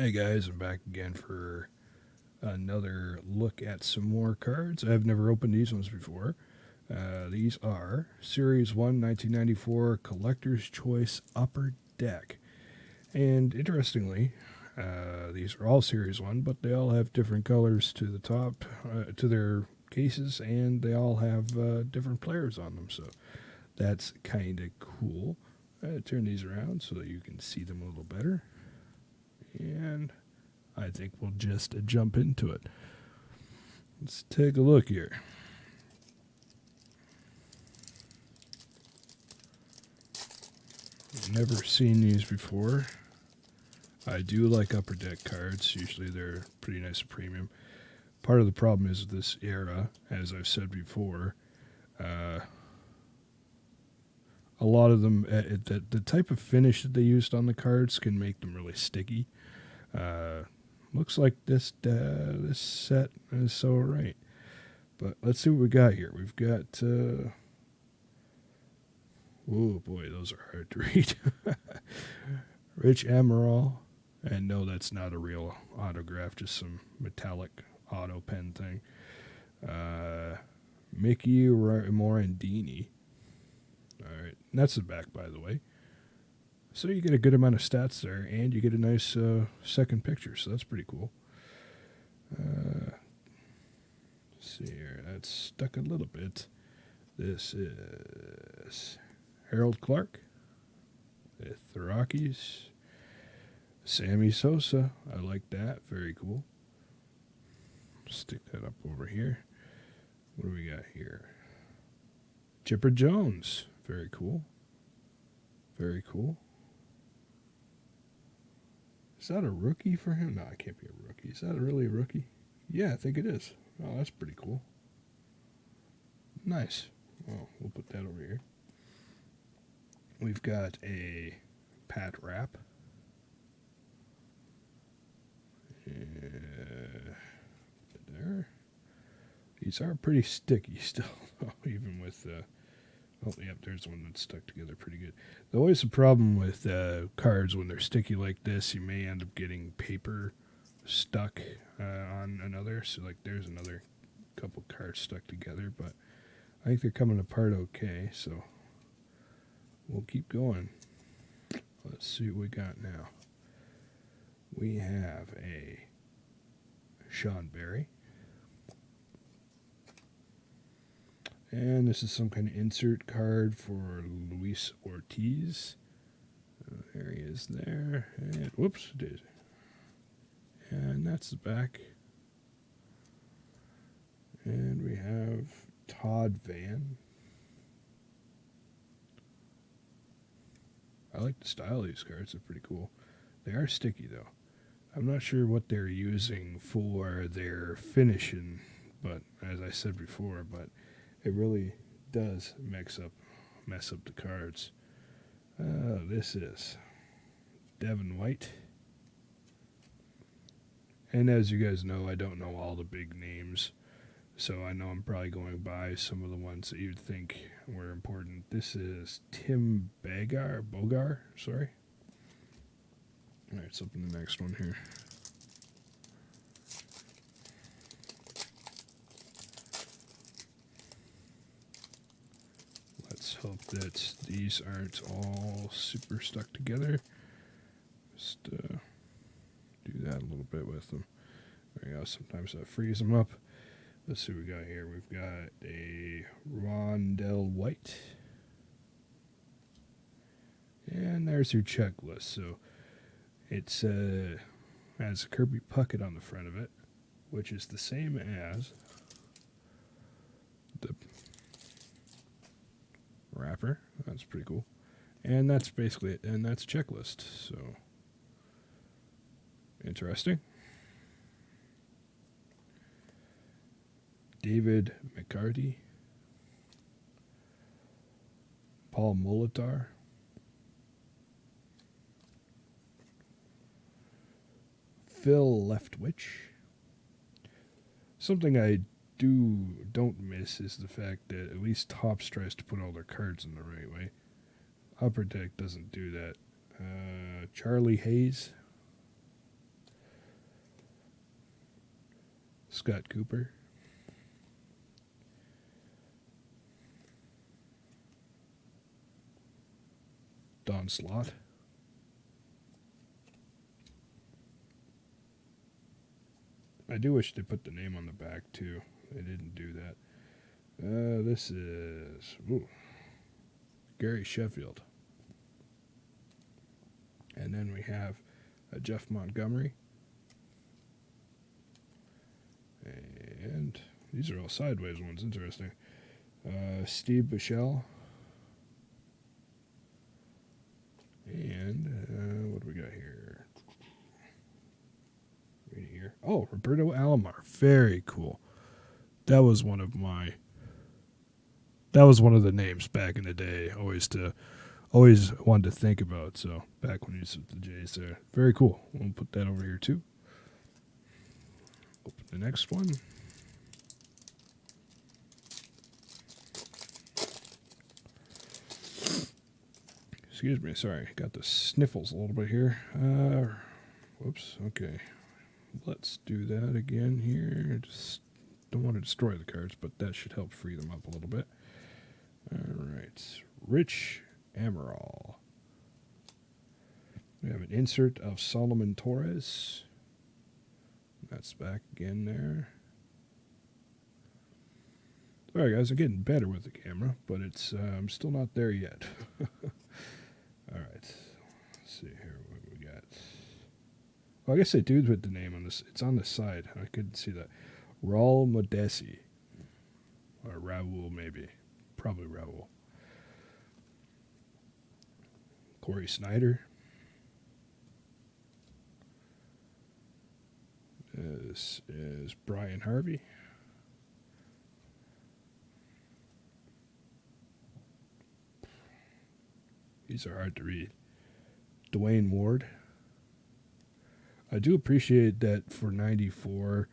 Hey guys, I'm back again for another look at some more cards. I've never opened these ones before. These are Series 1 1994 Collector's Choice Upper Deck. And interestingly, these are all Series 1, but they all have different colors to the top, to their cases, and they all have different players on them. So that's kind of cool. Turn these around so that you can see them a little better. And I think we'll just jump into it. Let's take a look here. Never seen these before. I do like upper deck cards. Usually they're pretty nice and premium. Part of the problem is this era, as I've said before, a lot of them, the type of finish that they used on the cards can make them really sticky. Looks like this set is so right. But let's see what we got here. We've got, oh boy, those are hard to read. Rich Amaral. And no, that's not a real autograph, just some metallic auto pen thing. Mickey Morandini. All right, and that's the back, by the way. So you get a good amount of stats there, and you get a nice second picture, so that's pretty cool. Let's see here, that's stuck a little bit. This is Harold Clark with the Rockies. Sammy Sosa, I like that, very cool. Stick that up over here. What do we got here? Chipper Jones, very cool. Very cool. Is that a rookie for him? No, it can't be a rookie. Is that really a rookie? Yeah, I think it is. Oh, that's pretty cool. Nice. Well, we'll put that over here. We've got a Pat Rapp. There. These are pretty sticky still, even with oh, yep, there's one that's stuck together pretty good. There's always a problem with cards when they're sticky like this. You may end up getting paper stuck on another. So, like, there's another couple cards stuck together, but I think they're coming apart okay. So, we'll keep going. Let's see what we got now. We have a Sean Barry. And this is some kind of insert card for Luis Ortiz. There he is there. And whoops, did. And that's the back. And we have Todd Van. I like the style of these cards. They're pretty cool. They are sticky, though. I'm not sure what they're using for their finishing, but as I said before, but it really does mess up the cards. This is Devin White. And as you guys know, I don't know all the big names, so I know I'm probably going by some of the ones that you'd think were important. This is Tim Bogar, sorry. All right, let's open the next one here. Let's hope that these aren't all super stuck together. Just do that a little bit with them. There you go. Sometimes that frees them up. Let's see what we got here. We've got a Rondell White. And there's your checklist. So it's has a Kirby Puckett on the front of it, which is the same as the wrapper. That's pretty cool. And that's basically it. And that's a checklist. So interesting. David McCarty. Paul Molitor. Phil Leftwich. Something I don't miss is the fact that at least Topps tries to put all their cards in the right way. Upper Deck doesn't do that. Charlie Hayes. Scott Cooper. Don Slott. I do wish they put the name on the back too. They didn't do that. This is Gary Sheffield. And then we have Jeff Montgomery. And these are all sideways ones. Interesting. Steve Bichelle. And what do we got here? Right here. Oh, Roberto Alomar. Very cool. That was one of the names back in the day. Always wanted to think about. So back when he was with the Jays there. Very cool. We'll put that over here too. Open the next one. Excuse me, sorry. Got the sniffles a little bit here. Whoops, okay. Let's do that again here. Just don't want to destroy the cards, but that should help free them up a little bit. All right. Rich Amaral. We have an insert of Solomon Torres. That's back again there. All right, guys, I'm getting better with the camera, but it's I'm still not there yet. All right, let's see here what we got. Well, I guess they do put the name on this. It's on the side. I couldn't see that. Raul Modesi. Or Raul, maybe. Probably Raul. Corey Snyder. This is Brian Harvey. These are hard to read. Dwayne Ward. I do appreciate that for 94,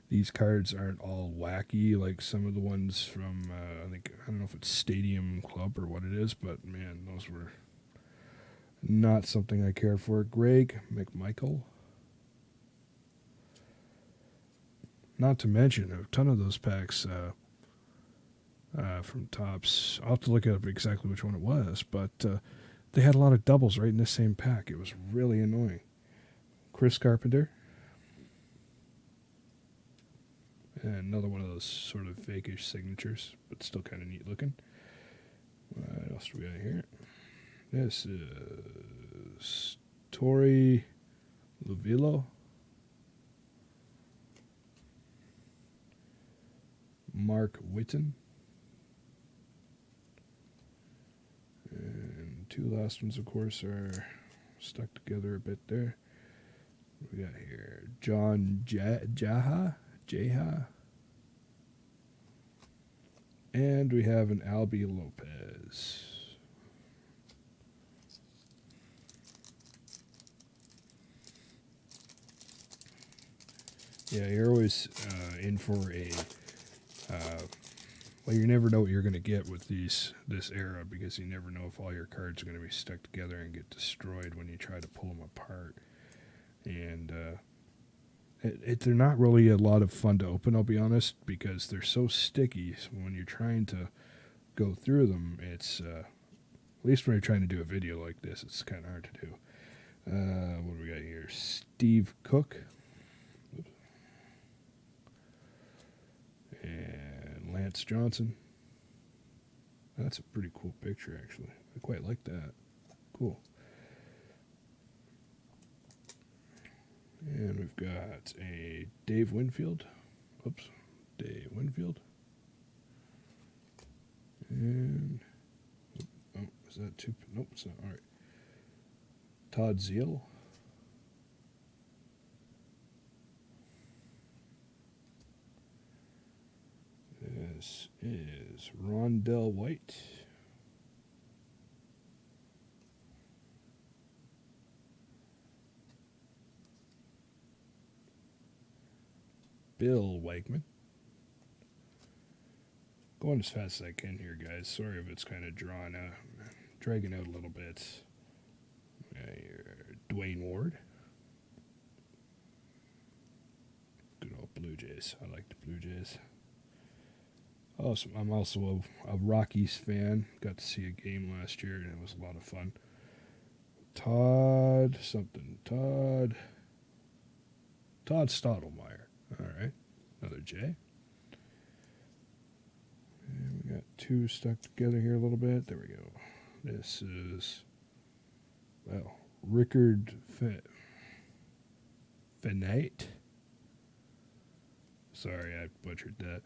these cards aren't all wacky like some of the ones from, I don't know if it's Stadium Club or what it is, but man, those were not something I cared for. Greg McMichael. Not to mention a ton of those packs from Topps. I'll have to look up exactly which one it was, but they had a lot of doubles right in the same pack. It was really annoying. Chris Carpenter. And another one of those sort of fake-ish signatures, but still kind of neat looking. What else do we got here? This is Torey Lovullo. Mark Whitten. And two last ones, of course, are stuck together a bit there. What we got here? John Jaha. And we have an Albie Lopez. Yeah, you're always in for a... well, you never know what you're going to get with this era, because you never know if all your cards are going to be stuck together and get destroyed when you try to pull them apart. And they're not really a lot of fun to open, I'll be honest, because they're so sticky. So when you're trying to go through them, it's at least when you're trying to do a video like this, it's kind of hard to do. What do we got here? Steve Cook. Oops. And Lance Johnson. That's a pretty cool picture, actually. I quite like that. Cool. And we've got a Dave Winfield. Oops. Dave Winfield. And, oh, is that two? Nope, it's not. All right. Todd Zeal. This is Rondell White. Bill Wegman. Going as fast as I can here, guys. Sorry if it's kind of dragging out a little bit. Dwayne Ward. Good old Blue Jays. I like the Blue Jays. Also, I'm also a Rockies fan. Got to see a game last year, and it was a lot of fun. Todd Stottlemyre. All right, another J. And we got two stuck together here a little bit. There we go. This is, well, Rickard Fenate. Sorry, I butchered that.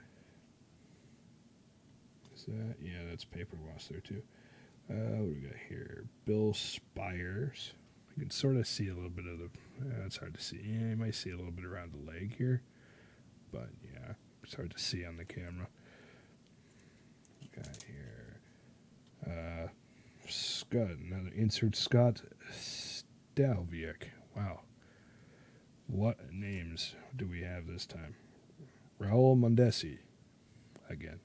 Is that? Yeah, that's paper loss there too. What do we got here? Bill Spires. You can sort of see a little bit of the. It's hard to see. Yeah, you might see a little bit around the leg here, but yeah, it's hard to see on the camera. Got here. Scott, another insert. Scott Stalviak. Wow. What names do we have this time? Raul Mondesi. Again.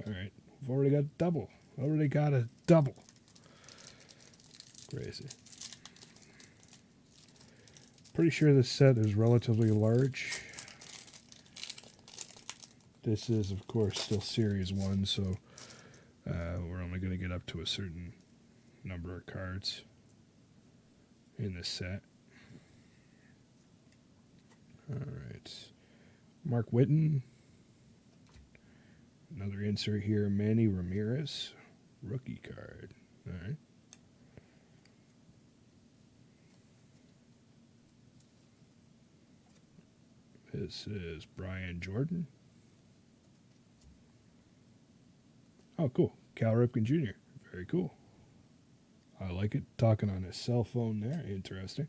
All right. We've already got a double. Crazy. Pretty sure this set is relatively large. This is, of course, still Series 1, so we're only going to get up to a certain number of cards in this set. All right. Mark Whitten. Another insert here. Manny Ramirez. Rookie card. All right. This is Brian Jordan. Oh, cool. Cal Ripken Jr. Very cool. I like it. Talking on his cell phone there. Interesting.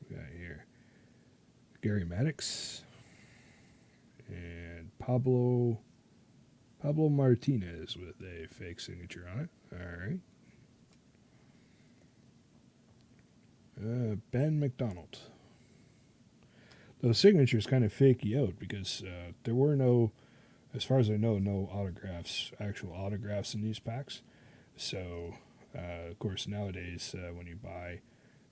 We got here Gary Maddox and Pablo Martinez with a fake signature on it. All right. Ben McDonald. The signature's kind of fakey out because there were no, as far as I know, no autographs, actual autographs in these packs. So, of course, nowadays when you buy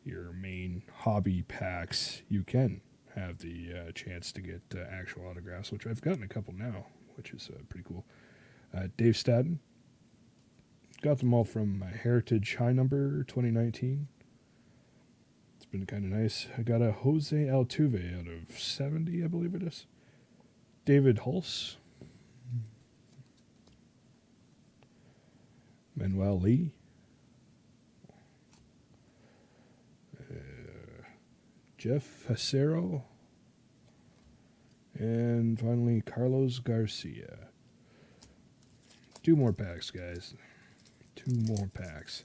your main hobby packs, you can have the chance to get actual autographs, which I've gotten a couple now, which is pretty cool. Dave Stadden. Got them all from Heritage High Number 2019. It's been kind of nice. I got a Jose Altuve out of 70, I believe it is. David Hulse. Manuel Lee. Jeff Facero. And finally, Carlos Garcia. 2 more packs, guys. 2 more packs.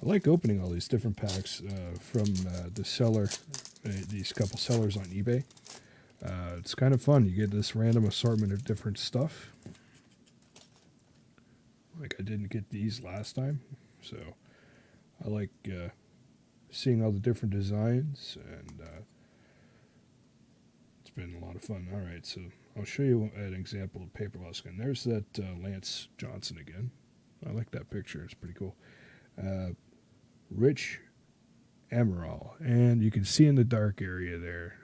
I like opening all these different packs from the seller, these couple sellers on eBay. It's kind of fun. You get this random assortment of different stuff. Like I didn't get these last time, so I like seeing all the different designs, and it's been a lot of fun. All right, so I'll show you an example of paper loss again. There's that Lance Johnson again. I like that picture. It's pretty cool. Rich Emerald, and you can see in the dark area there.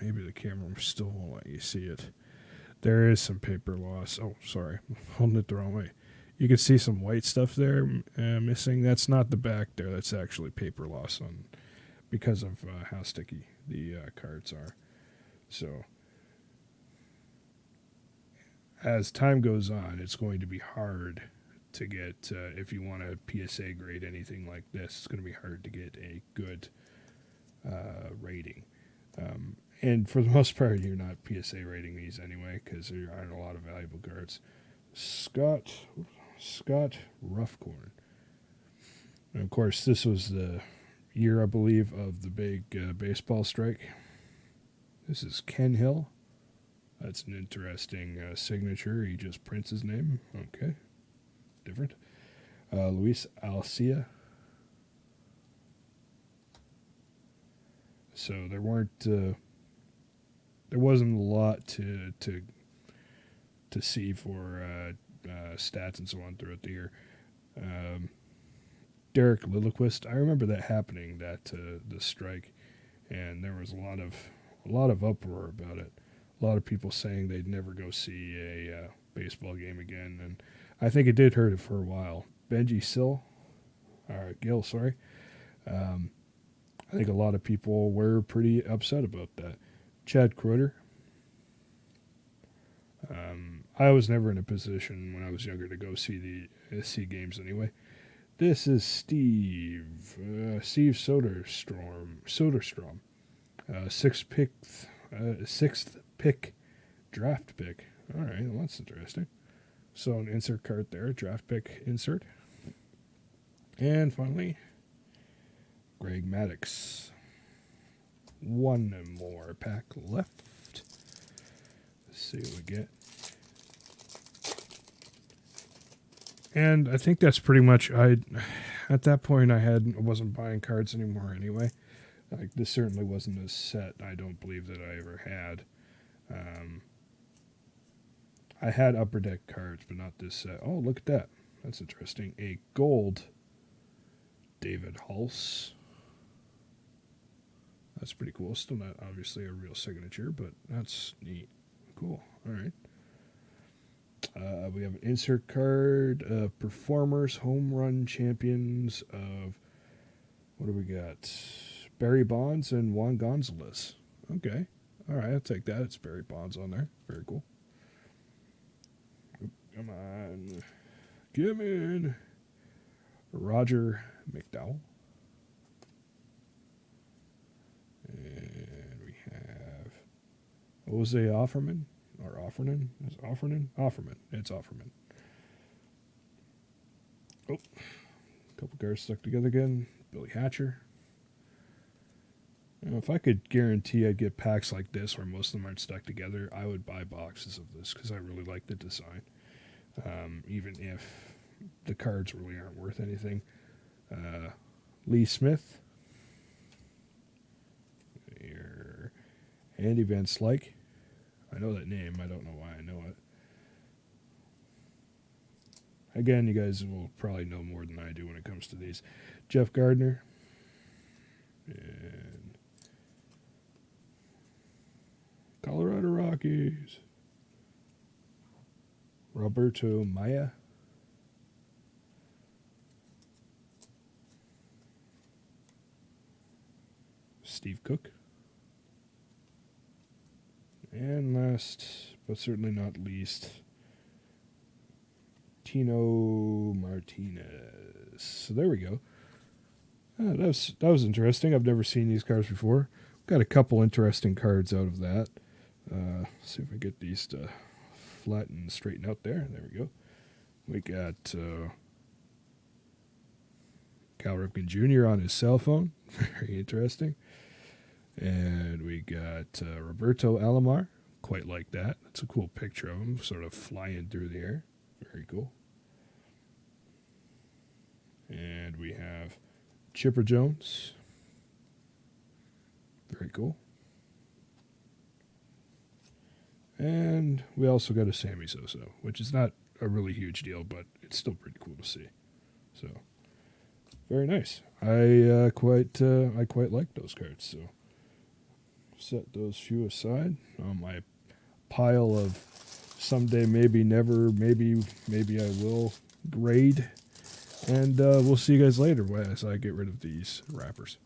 Maybe the camera still won't let you see it. There is some paper loss. Oh, sorry, I'm holding it the wrong way. You can see some white stuff there missing. That's not the back there. That's actually paper loss on because of how sticky the cards are. So as time goes on, it's going to be hard to get, if you want to PSA grade anything like this, it's going to be hard to get a good rating. And for the most part, you're not PSA rating these anyway because there aren't a lot of valuable cards. Scott Ruffcorn. And of course, this was the year, I believe, of the big baseball strike. This is Ken Hill. That's an interesting signature. He just prints his name. Okay. Different. Luis Alcia. So there wasn't a lot to see for stats and so on throughout the year. Derek Lilliquist, I remember that happening, the strike, and there was a lot of uproar about it. A lot of people saying they'd never go see a baseball game again, and I think it did hurt it for a while. Benji Gill, sorry. I think a lot of people were pretty upset about that. Chad Croiter. I was never in a position when I was younger to go see games anyway. This is Steve Soderstrom, sixth pick, draft pick. All right, well, that's interesting. So an insert card there, draft pick insert. And finally, Greg Maddux. One more pack left. Let's see what we get. And I think that's pretty much. At that point, I wasn't buying cards anymore anyway. Like, this certainly wasn't a set I don't believe that I ever had. I had Upper Deck cards, but not this set. Oh, look at that. That's interesting. A gold David Hulse. That's pretty cool. Still not obviously a real signature, but that's neat. Cool. All right. We have an insert card of Performers Home Run Champions of, what do we got? Barry Bonds and Juan Gonzalez. Okay. All right, I'll take that. It's Barry Bonds on there. Very cool. Come on. Come in. Roger McDowell. And we have Jose Offerman. Or Offerman. Is it Offerman? Offerman. It's Offerman. Oh. A couple guards stuck together again. Billy Hatcher. You know, if I could guarantee I'd get packs like this where most of them aren't stuck together, I would buy boxes of this because I really like the design. Even if the cards really aren't worth anything. Lee Smith. Here. Andy Van Slyke. I know that name. I don't know why I know it. Again, you guys will probably know more than I do when it comes to these. Jeff Gardner. And Colorado Rockies. Roberto Maya. Steve Cook. And last, but certainly not least, Tino Martinez. So there we go. That was interesting. I've never seen these cards before. Got a couple interesting cards out of that. See if I get these to flatten and straighten out there. There we go. We got Cal Ripken Jr. on his cell phone. Very interesting. And we got Roberto Alomar. Quite like that. That's a cool picture of him, sort of flying through the air. Very cool. And we have Chipper Jones. Very cool. And we also got a Sammy Sosa, which is not a really huge deal, but it's still pretty cool to see. So, very nice. I quite like those cards. So, set those few aside on my pile of someday, maybe never, maybe I will grade. And we'll see you guys later as I get rid of these wrappers.